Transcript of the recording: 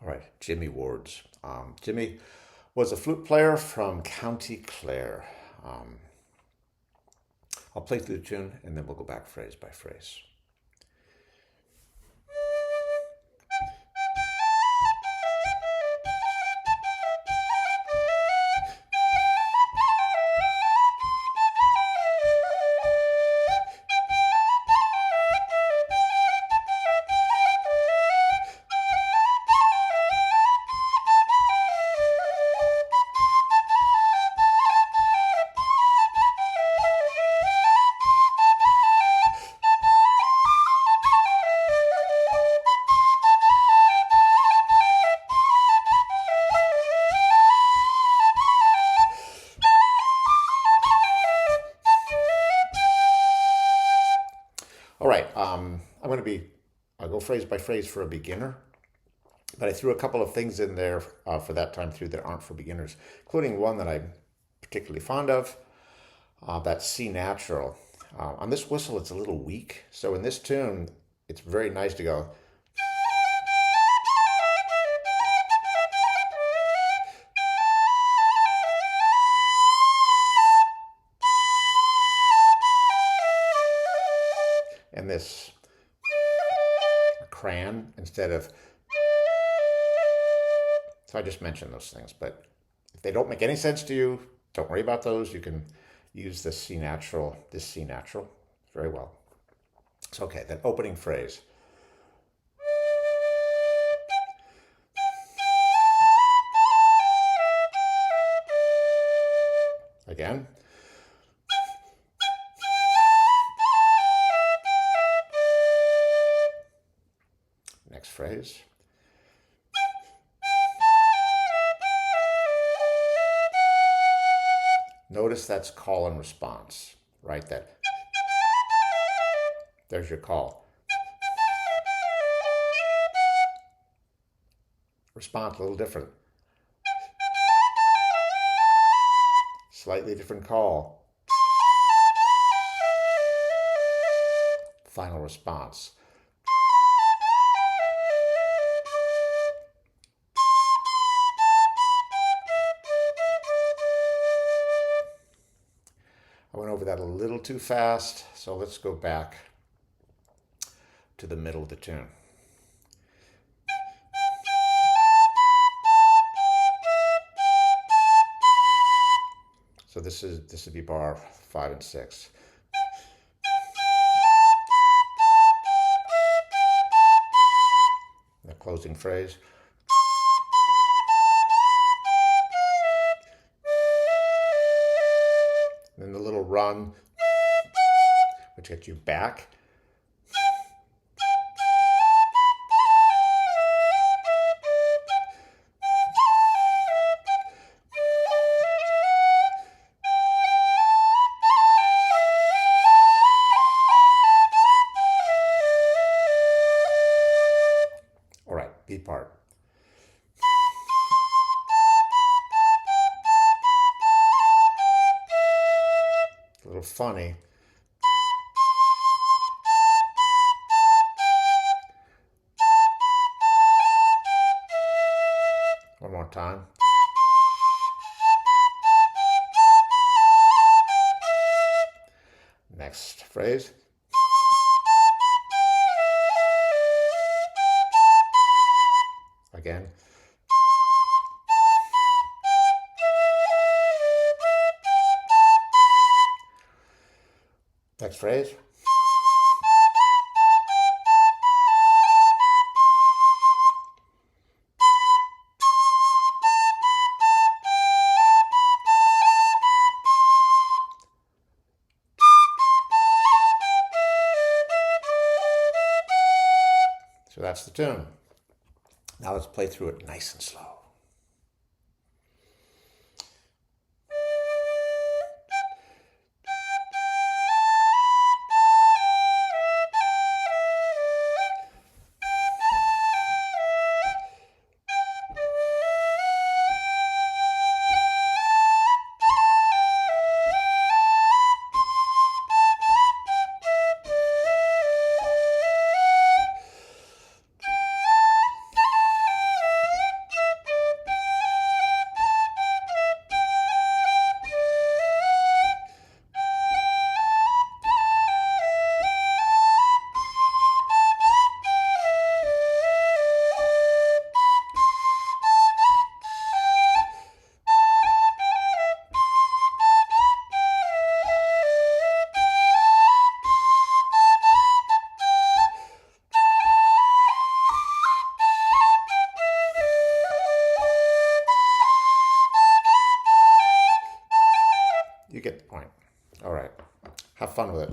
All right, Jimmy Ward's. Jimmy was a flute player from County Clare. Um, I'll play through the tune and then we'll go back phrase by phrase. All right, I'll go phrase by phrase for a beginner, but I threw a couple of things in there for that time through that aren't for beginners, including one that I'm particularly fond of, that's C natural. On this whistle, it's a little weak, so in this tune, it's very nice to go. And this cran instead of. So I just mentioned those things, but if they don't make any sense to you, don't worry about those. You can use this C natural very well. So okay, that opening phrase. Again. Next phrase. Notice that's call and response, right? There's your call. Response, a little different. Slightly different call. Final response. I went over that a little too fast, so let's go back to the middle of the tune. So this would be bar 5 and 6. The closing phrase. Then the little run, which gets you back. All right, B part. A little funny. One more time. Next phrase. Again. Next phrase. So that's the tune. Now let's play through it nice and slow. fun with it.